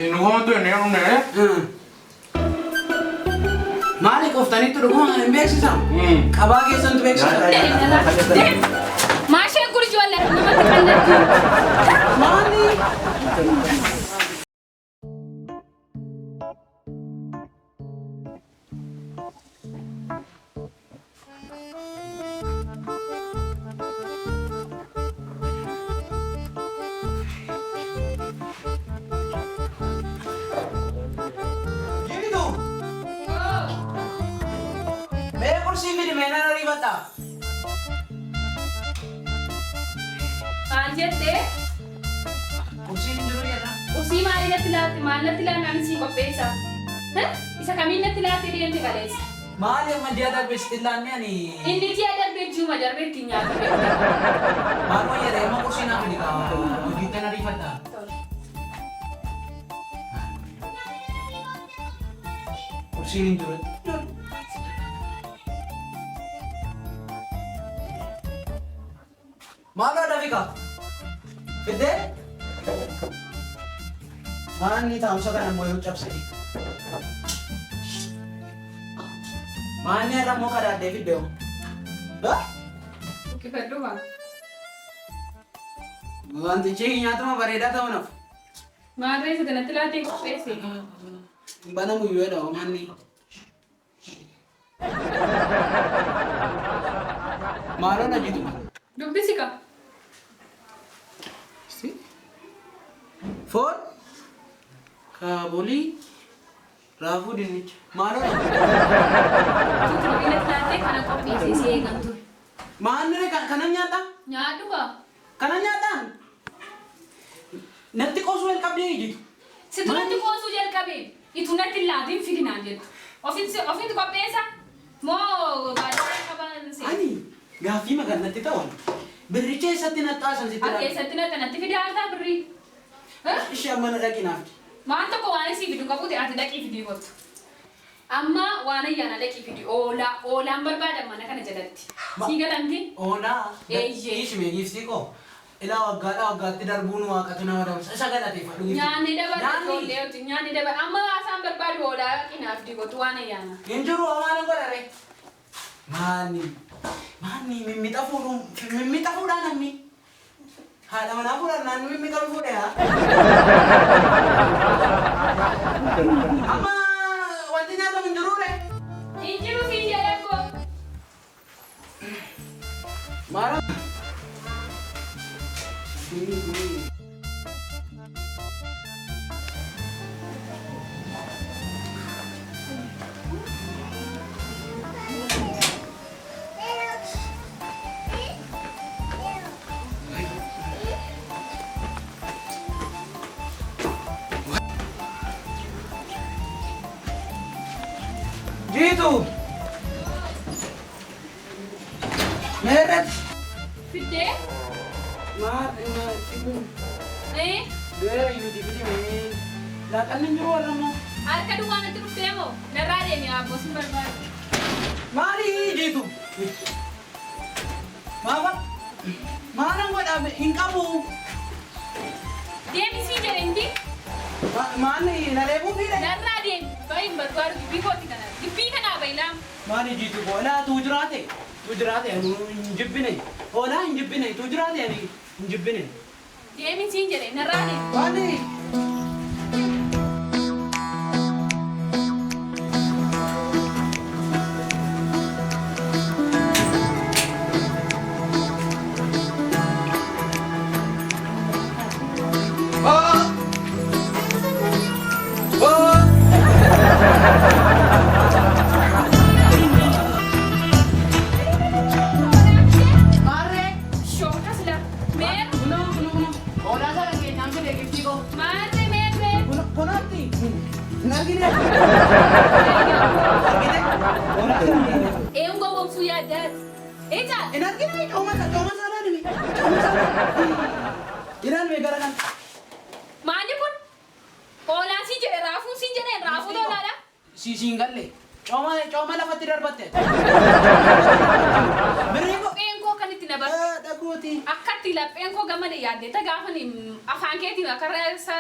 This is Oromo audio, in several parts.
Nugama tu ni orang ni. Malik koftani tu nugama ni beeksisa. Kabaa keessan tu beeksisa. Maashee gurjuun lafa namatti kallattii. Malik. kursi ini mana nari bata? Anjette. Kursi ini dulu ya na. Usii maalirratti laatti maallatti laannaan sii qopheessa. Isa kamiinatti laatti deemte kaleessa. Maali amma dia darbe istillaanni ani. Inni ji'a darbee juma darbee itti nyaata. Maal wayya emang kursi naa fidi ka. Hojii tan nari bata. Kursi ini dulu. Malu ada Vika? Fidde? Mana ni tahu sekarang mau ucap sedih. Mana ada mau kada David dong? Dah? Oke perlu bang. Nanti ceknya tuh mah bereda tahu naf. Maarree isa kanatti laatti qopheesse. Bana mu yuwe dong mani. Malu na gitu. Dubbisi ka. Four, kabuli, rafu dinich. Malu. Kamiinatti laatti kana qopheesse si eegamtu. Mana ni kanan nyata? Nyaadhu ka. Kanan nyata? Nanti kau suel kabdi gitu. Si duratti qoosuu jalqabee itu natti laatiin fidinaan jettu. Ofitti qopheessa moo baadiyyaa qaban si. Ani gaaffii magaan natti ta'uun birricha eessatti naxxaasan sitti Akka eessatti natti fide haaltaa birrii. ishee amma na dhaqinaaf. Maan tokko waan isii fidu qabuti ati dhaqii fidii kottu. Amma waan ayyaana dhaqii fidi oolaan barbaadan mana kana jalatti. Sii galanti? Oolaa. Eeyyee. Ishee giiftii koo ilaa waggaatti darbuun waaqatu nama dabsa isa galateeffadhu giiftii. Nyaanni dabala ijoollee hojii nyaanni dabala amma haasaan barbaadu oolaa dhaqinaa fidii kottu waan ayyaana. Hin jiru homaan godhare. Maanni mimmixa fuudhaa namni. Haadha manaa fuudhannaan mimmixa fuudhee haa. Amma wanti nyaatamu hin jiruure. Injiru siin jedhakko. Maara. Gitu. Meret. Fidee? Ibu. Eh? Dia YouTube main. Lakan nin jiru warra mo. Harka duwwaa natti dhuftee moo? Narraa deemi abboo sin barbaadu. Mari gitu. Mama. Mana godha hin qabu. Deemi siin jedhe hindi? Mani na reebu fide. Narraa deemi. Bayin barbaadu dubbii kooti kana. Dubbii kanaa bayilaam. Mani gitu bola tu jiraate. Tu jiraate injibbine. Bola injibbine tu jiraate ani injibbine. Deemi siin jedhe narraa deemi. Mani. Shooka sila. Meer? Bola sa lagi nang gede gifti ko. Maarree meerree? Kunati. Nagine. Bola sa lagi. Eeyyam gowwoomsuu yaaddaati. Eegaa? Nagine cuma salah ni. Cuma salah. Iran me gara kan. Maali kun? Oolaan siin jedhe raafuun siin jedhe raafuu toolaadha. Si singalle. Cuma lafatti darbatte. Beriku. Kopheen koo kan itti na bar. Dhaguuti. Akkatti lapheen koo gammade yaadde ta gaafani afaan keetiin akarra isa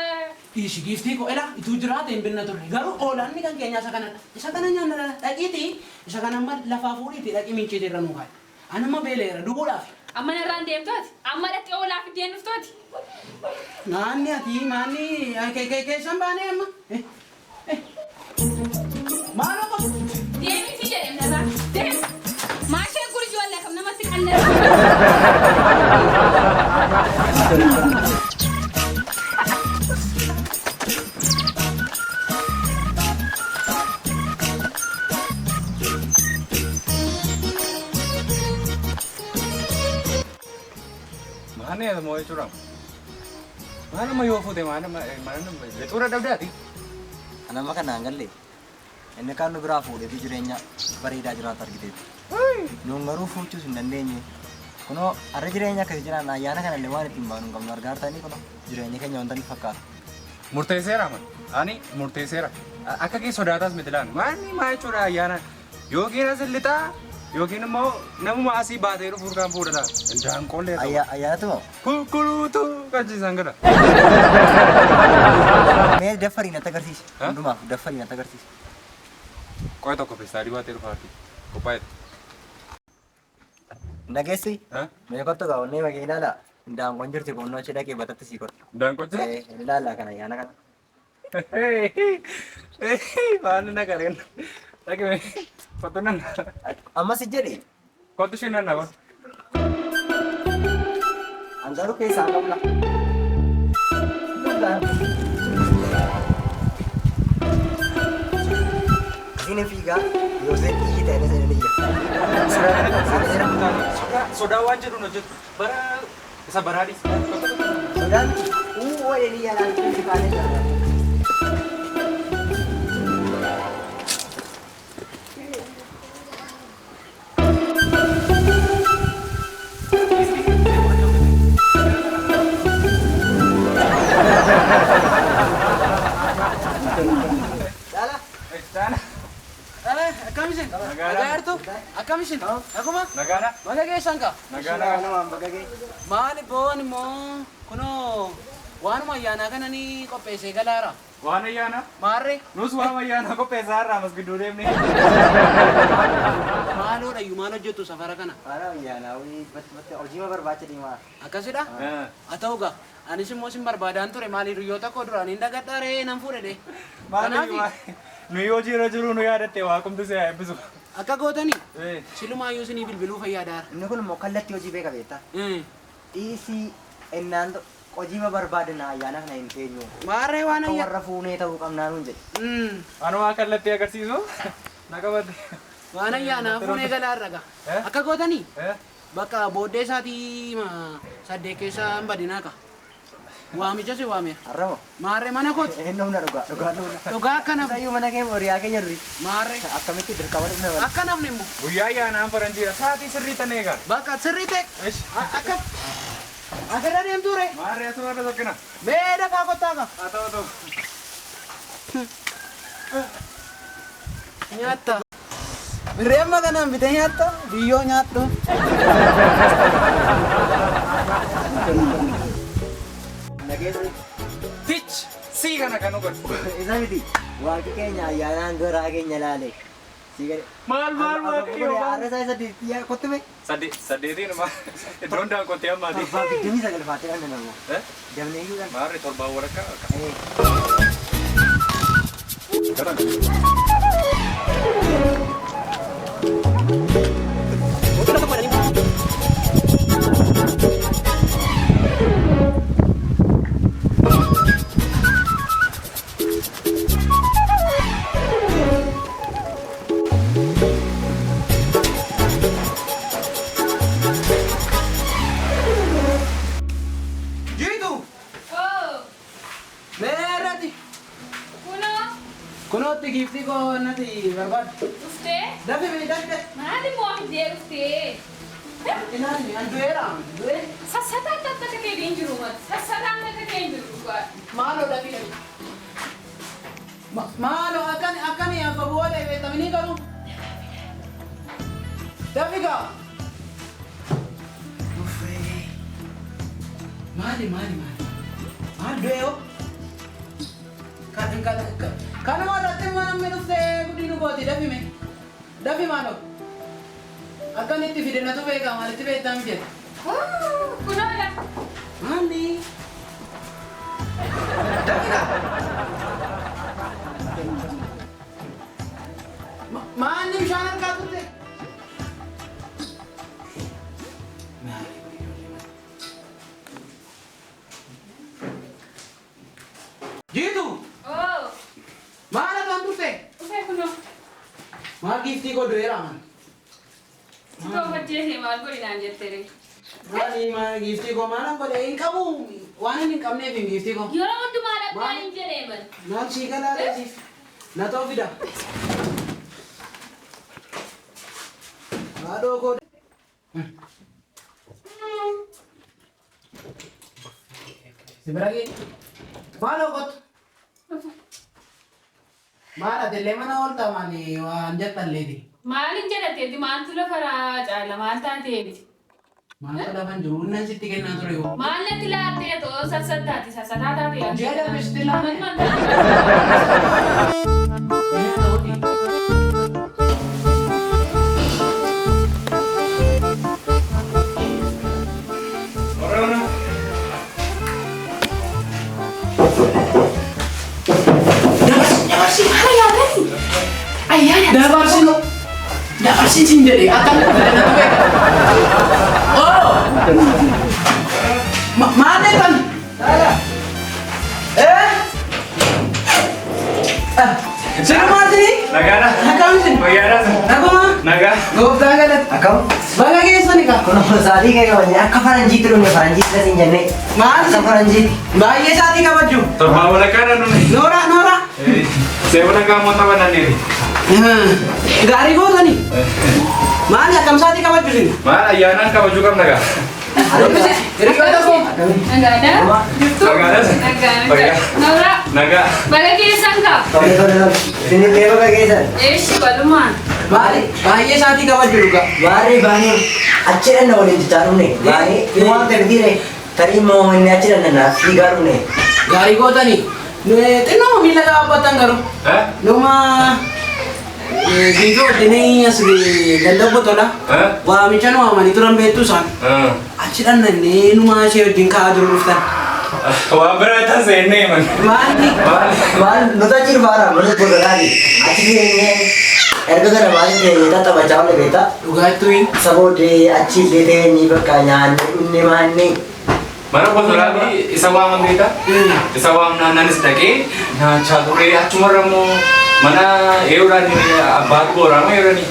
Ishi giiftii koo ela ituu jiraate hin binna turre. Garuu oolanni kan keenya isa kanadha. Isa kana nyaanna dhaqiiti. Isa kana amma lafaa fuudhiiti dhaqi miinceete irra nuu kaa'i. Ani amma beeleera dubuudhaaf. amma narraan deemtooti. Amma dhaqee oolaa fiddeen dhuftooti. Naanni ati keessan baanee amma. Maaloo qabu? Deemi fi jedhem narraa. Deem. Maashee gurjoo alla kam namatti qallee. Mana ya mau curang. Mana mau yofu deh mana itu udah ada Anak makan nanggal deh. Ini kan nu berafu deh jirenya barida jiratar gitu. Nunggaru fucu sindandenya. Kono ada jirenya ke jiran ayana kan lewat timbang nunggam wargarta ini kono jirenya kan nyontan fakar. Murtesera man. Ani murtesera. Akka ki sodatas mitilan. Mani mau curang ayana. Yogi naselita. Yogi mau namu masih bateru furkan furda. Jangan koleh. Ayah tuh. Kulu tu kaji sanggara. Me dafari nata kersis. Rumah dafari nata kersis. Kau itu kopi sari bateru party. Kopai. Nagesi? Hah? Me kau tuh kau nih bagi nada. Ndang konjur sih kono ceda ke batat sih kau. Dan kau cek. Lala kan ayana kan. Mana nak kalian? Lagi me. Patunan. Amma sih jadi. Kau tu sih nana kau. Angaru kayak sangam lah. Sini Figa, Yose ini tadi saya ni. Sudah wajar nujut. Sabar hadis. Sudah, ini yang nanti dikali. Agar tu, akamisin. Aku mah. Nagana. Magagay sangka. Nagana. Mali po ni mo. Kuno. Wano mo yana ka na ni ko pese galara. Wana yana. Mare. Nus wana yana ko pesara mas gidurem ni. Malo na yumano joto safara kana. Parang yan, awi bat ojima berbaca di mana? Akasida? Atau ga? Ani si mo simbarbadan to re mali ruyota ko dura ninda gatare nampure de. Mali nuyo jiro jiro nuyo ada tewa kum tu saya episo. Akka gootani. Siluma yusini bilbilu fayyadar. Ini kun mau kallat yoji beka beta. Isi enando ojima berbaca na yana na intenyo. Mare wana ya. Warra fune tahu kam nanun je. Anu akan leti agar siso. Nakabat. Wana ya na fune galara ga. Akka gootani. Baka bode sati ma sadeke sa mbadina ka. Wami jase wami. Aramo. Mare mana kot? Eno na ruga. Ruga kana. Sayu mana ke moriya ke nyari. Mare. Akka miti berkawan na. Akka nam nemo. Buyaya na paranjira sati serita nega. Baka seritek. Eish. Akka. Akka dari em ture. Mare asu ada sakena. Beda ka kota ka. Atau. Nyata. Birema kana bide nyata. Biyo nyato. Nagesi. Teach. Siga na kanugan. Isa miti. Waki kenya yana ngora ke nyalale. Sige. Mal. Are saya sedih. Ya kote me. Sadi di nama. Dronda ko tiam mati. Babi demi sagal fatihan na mo. Jam ne kan. Mare tor bawa raka. Kadang. Jitu. Oh. Merati. Kuno ti gifti ko nati barbad. Ufte? Dabi me dabi. Maali mo fidee ufte. Inani anduera. Sassataan akka kee jiru mat. Sassataan akka kee jiru kwa. Malo dabi. Malo akani apa boleh vitamini kamu. Dabi ka. Maali. Maal du'eeyo? Kana warratti mana mee dhuftee guddinu gooti dafime. Dafi maaloo. Akkanitti fidinatu beekaa maalitti beektaan jedhe. Kunoodha. Maali? Dafina. Maali bishaan harkaa turte? Jitu! Oh. Maala tuan turte? Ufee kunoo. Maal giiftii koo du'eera man. Sitoo hojjetee maal godhinaan jettee. Maal giiftii koo maal godhe hin qabu waan hin qabneef hin giiftii koo. Yeroo hundumaa dhabbaa hin jedhee man. Maal sii galaaleetiif na ta'u fida. Haadhoo koo. Si bira gee. Maal hooqotu? Maal ati mana ooltaa maali waan jettalleeti? Maalin jedhateeti maaltu lafa caala maal taateeti? Maaltu lafan jiru inni sitti kennaa ture yoo. Maal natti laattee too sassattaati sassataa taatee. Jedha bisti lafa. Dabarsin sin jadi akan oh mana kan sini mana sini Nagara. nakam sini Bagara. nakuma Naga. gofta galat Akam, baga geessa ni ka kuno saadi kayak gimana? Akka faranjii turun ya faranjii kita sih jenne. Maal? Akka faranjii. baay'ee saati kabaju Torba wala kana nuni. Nora Sewana kamu tawanan diri. gaarii gootani maali akkam saati kabaju sini Mana ayanan kau juga naga. Hiriyyoota koo Nagaadha. Jirtu? Nagaadha. Nagaa. Naura. Naga. Baga keessan kaa. Kalau sini beba kayak Eeshi walumaan. maali baay'ee saati kabaju dhuga Bari bani, achiran na wali ditaru ne. Bani, uang terdiri. Tadi mau ini achiran na figaru ne. gaarii gootani xinnoo miila gabaabbattan garuu Eh? Numa gizo dini asli ganda botola. Waamicha nu amani turan beektu isaan. Achiidhaan nannee numa ishee wajjin ka'aa jiru dhuftan. Waa biraata seennee man. Maali? Maal nuti achi dhufaara mana boodalaati. Achi keenyee erga kana maal ta'e taphachaa oole beektaa. Dhugaattuu Sabootee achi illee ta'ee bakka nyaanni inni maanni. Mana boodalaati isa waaman beektaa. Isa waamnaanis dhaqee nyaachaa ture achumarra immoo mana eeyyuraan abbaa booraama eeyyuranii.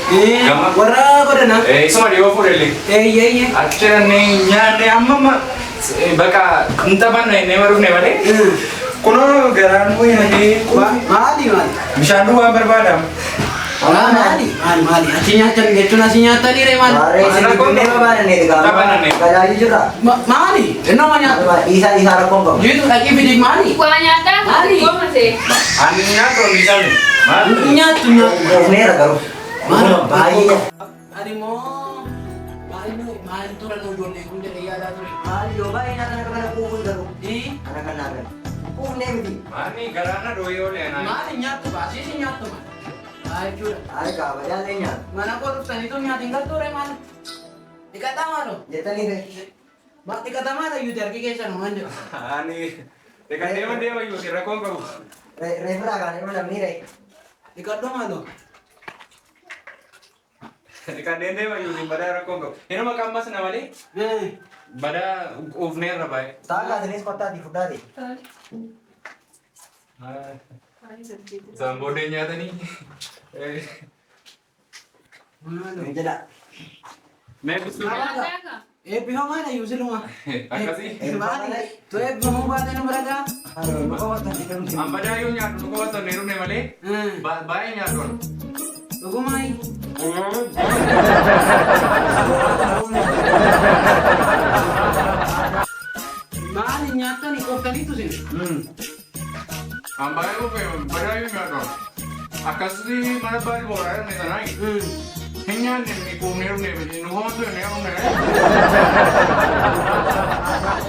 warra godhana. Isuma dhiyoo fuudhellee. Eeyyee. Achiranii nyaanne amma bakka hin taphanne inni maruufne malee. Kunoo garaan buu yaadee. Maali? Bishaan waan barbaadamu. Maali? Achi nyaatan jechuun asii nyaatanii ree maali? Maarree isin babaadhanii egaa. Gadaayii jirra. Maali? Innoo nyaatu. Dhiisaa rakkoon qabu. Jiitu dhaqii fidi maali? Waa nyaataa Maali? kan goomate. Ani nyaatu bishaan. Nyaatu. Ofneera garuu. Maali? Baay'ee. Ani moo maali tura nu ijoollee kun jedhee yaadaa ture. Maali yoo baay'ee nyaata kana kuufuun garuu. Kana kan naagan. Kuufnee miti. Maani garaana dooyoo leenaa. Maali nyaattu baasii si nyaattu maali? Jechuudha. Hayi kaaba jaallee nyaata. Mana koo dhuftanii tun nyaati hin galtoore maali? Dhiqataa maaloo? Jettanii ta'e. Dhiqataa maal ayyuuti harki keessan waan jedhu. Ani deema iyyuu rakkoon qabu. Reefuraa kaanee namni ree. Dhiqadhoo maaloo? Deema iyyuu badaa rakkoon qabu. Inuma qammas na malee badaa ufneerra baay'ee. Taa'aatiinis kottaati fudhaati. Isaan booddee nyaatanii. Ni jedha. Mee bisuu. Nyaataa kaa. Eebbifaa maal ayyuu siluma? Akkasii. Maali? Tu eebbifamuu baatee nu bira gaa? An badaa yoo nyaatu nu qobatan ne dhufne malee baay'ee nyaatu. Dhugumaayi? Maali nyaattanii qooftaniitu sin? An baay'ee dhufe badaa yoo nyaatu. Akkasii mana baay'ee booraa jirne sanaayi. Hinyan ni kumir ni bini no mo to ni on ne.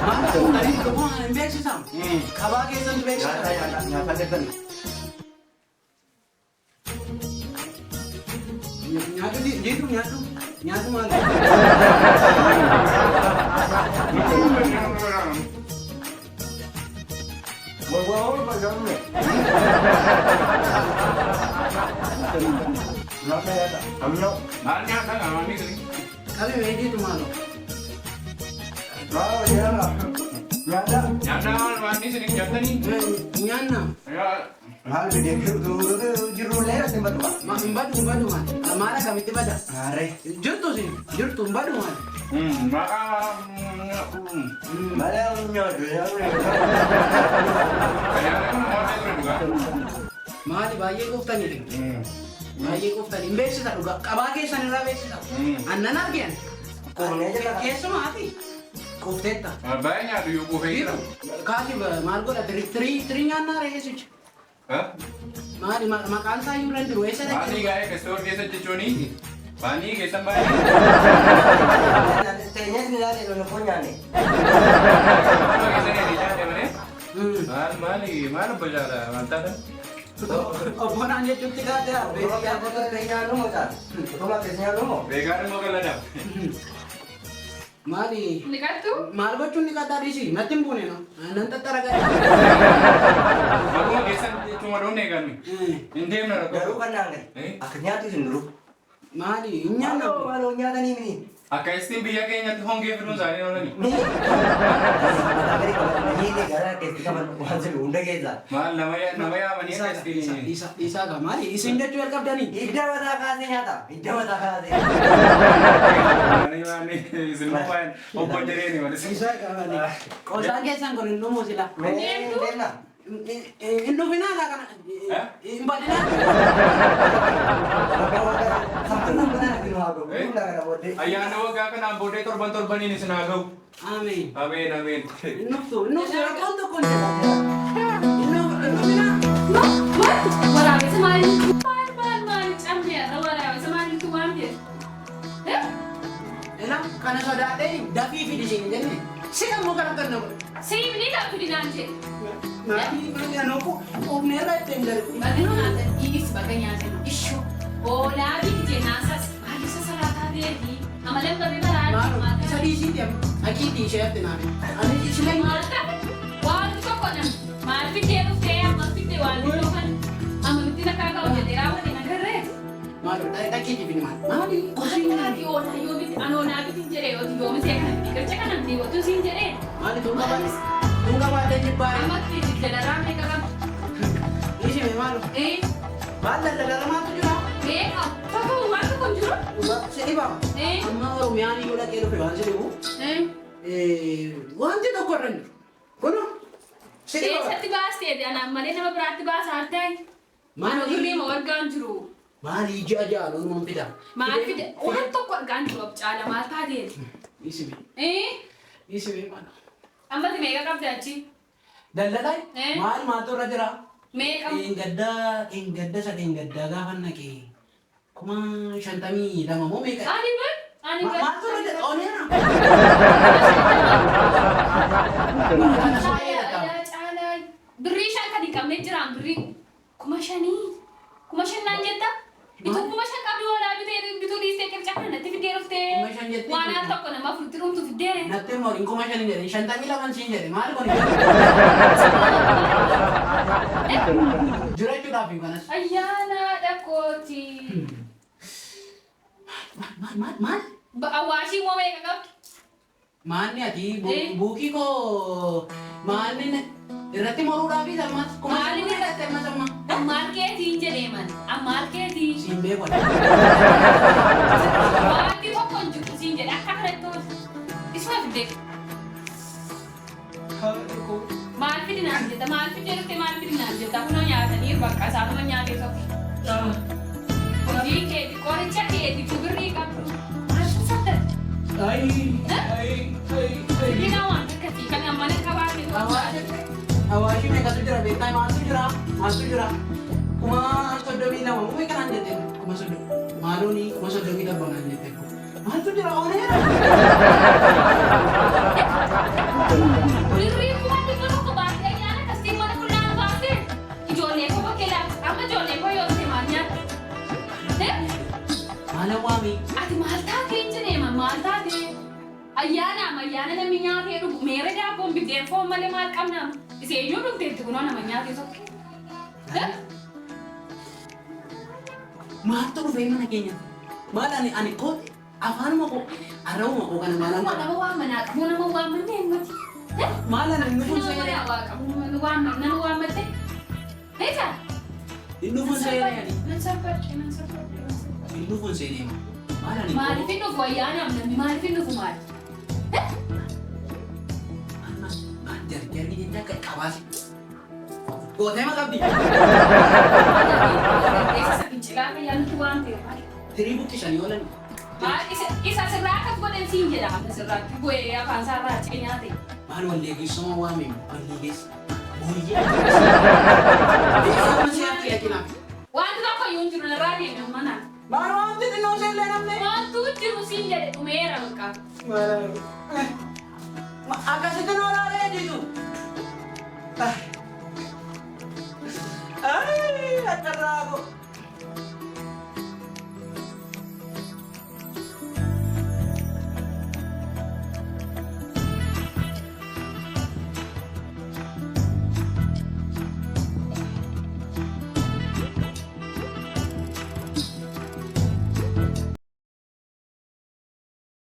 Maal tadi ko ang beeksisam. Kabaa keessatti beeksisam. Nyaata deeban. Nyaatu maal? Bawa apa jamu ni? Berapa ya tak? Amno. Malnya kan ngani kali. Kami wedi tu malu. Berapa ya lah? Nyata. Nyana wani sini jata ni. Nyana. Ya. Hal dia tu jiru leher tempat tu. Mbadu man. Amara kami tiba dah. Are. Jurtu sini. Jurtu mbadu man. Maka Malah nyodo ya. kaya mo juga. Maali baay'ee gooftanii dha. Baay'ee gooftanii. Beeksisa dhugaa. Qabaa keessan irraa beeksisa. Annan argeen. Kurnia je tak? Keessumaati. Goofteetta. Banyak tu yuku hira. Kaati maal godha tirii nyaannaa reessicha. Hah? Maali maqaan isaa iyyuu jiru eessa Bani dhaqee? gaya ke store ke sejuni. Bani ke sampai. Tehnya sini ada yang punya ni. Ke sini di jalan mana? Mana berjalan mantap kan? Obbolaan jechuun xiqqaa jira. Kalau kita foto tehnya anu macam. Betul lah tehnya anu. Begar mau ke ladang. Maali Nikat tu? maal gochuun ni kataadhiisi natti hin buune no nan tattaragaa. Aku kesan cuma done kan. Indem na Baru rako. kan nangan. Akhirnya tu sendiri. Maali hin nyaanna. Malu nyata ni ni. Aka istim biya ke nyat honge firun zane ona ni. Ni. Agari kalau ni ni gara kita kan wajar unda keza. Mal namaya mani ka istim. Isa ka maali isin jechuu jalqabdanii. Ida mata kasih nyata. Ida mata kasih. Mani semua pan. Opo jere ni mana sih? Isa ka maali. Qoosaan keessan kun hin dhumu sila. Main mana? Hin dhufinaa laa kana. Hin badinaa. Sampai benar kilo aku. Unda kana bote. Ayana waga ka na bode torban ini sinagaw. Amin. Amen amen. Hin dhuftu rakkoon tokko hin jiru. Hin dhufinaa. No, what? Waraabee samaali. Maal cambiya waraabee samaali tu waan jedhu. Ela kana sodaadhee dafii fidi siin jenne. Si ammoo kana kan nama. Siif ni kaa fidinaan jedhu. Maali anoko ofneerra ittiin darbi. Bakka nyaata dhiis bakka nyaata ishu oolaa biti jennaasas maal isa salaataa deebii amalan qabee Maalo baraa isa dhiisiiti achiitti isheetti naani. Ani ishee maal ta'a waan tokko nam maal fiddee dhuftee amma fiddee waan tokko amma nuti nakkaa ka'u jedhee raawwate nagarree. maalo dhaqiitti fidi maali. Maali Kanaati oolaa yoo biti anoonaa biti jedhee yoo yoomisee kana biti galcha kana biti yoo tusiin jedhee maali tunga baatee jibbaa. amma itti dalaraa meeqa qaba. Ishee maalo maal daldalamaatu jira. Meeqa tokko waan tokko hin jiru. Si dhibama. Amma Oromiyaan yoo dhaqee dhufe waan si dhibu. Wanti tokko irra hin jiru. Kunu si dhibama. Eessatti baastee anaan malee nama biraatti baasaa argaa. Mana hirrii ma wargaan jiru. Maali ji'a ja'a loon fida. Maal fide waan tokko argaan jiru caala maal taateen. Isime maalo. Ammatti meeqa qabdi achi? Daldalaa maal maaltu irra jira. Meeqa? Gadda sadeen gaddaa gaafa naqee 52,000 moo meeqa? Ani bar? Ani bar? Maaltu irra jira? Oneera. Caala birrii shan kan hin qabne jiraan birrii 5,000. 5,000 naan jetta? Itu 5,000 qabdi walaa bituu dhiistee qirca kana natti fiddee dhuftee 5,000 jettee waan al tokko nama furti rumtu fiddee. Natti immoo hin 5,000 jedhe 52,000 siin jedhe maal kun jira jechuudhaaf hin kanas. Ayyaana dhaqooti. Maal? Awaashii moo meeqa qabdi? Maanni ati buukii koo maanni irratti moruudhaafi sammas Maali ni irratti amma samma. Ammaal keetiin jedhee man. Ammaal keetii. Siin beeku. Waanti tokko hin jiru siin jedhe akka kanatti isuma fiddee. Maal fidinaan jetta maal fiddee dhuftee maal fidinaan jetta kunoo nyaatanii bakka isaanuma nyaatee tokko. Hojii keeti qoricha keeti birrii qabdu. Maaltu saddata? Fidinaa waan akkasii kan ammana qabaate. Awaashi meeqatu jira beektaa maaltu jira? 52,000 moo kanaan jettee 30,000 Maaloni masa dami na bangan niya ko. Mahal to dira ona yan. Uri ko mati ko ko ba kaya yan kasi mo na kulang ba kasi. Ijole ko ba kailan? Ama jole ko yo si manya. Mahal ako ami. Ati mahal ta kinje ne mahal ta de. Ayana na minya ke ru mere da ko bi de fo male mal kam na. Ise yo ru de ko na manya ke so. Mahal to ru mana kenya. Mahal ani ko. Afaan mo ko. Araw mo ko kana mahal Mo na mawaman na mo na mawaman ne mati. Mahal na nufun Ano sa wala iya. wa ka mo na mawaman te. Heta. Nufun sa iya yan. Nasapat. Nufun sa iya. Mahal ni ko. Malifin no ko ayana na malifin no kumal. Jar ni dia kayak kawas. Go tema kabdi. Esa sa pinchila ka yan tuwan te. Tribu kisah ni olan. Isa sirrakat ko din sinja da na sirrat ko ya kan sarra cikin yate. Mahal wali ko sama wami. Paligis. Buye. Dia sama siapa ya kina? Wanda ko yung juro na radi ng mana. Mahal wami din no sa lenam ne. Wantu juro sinja de umera ka. Mahal. Agak situ no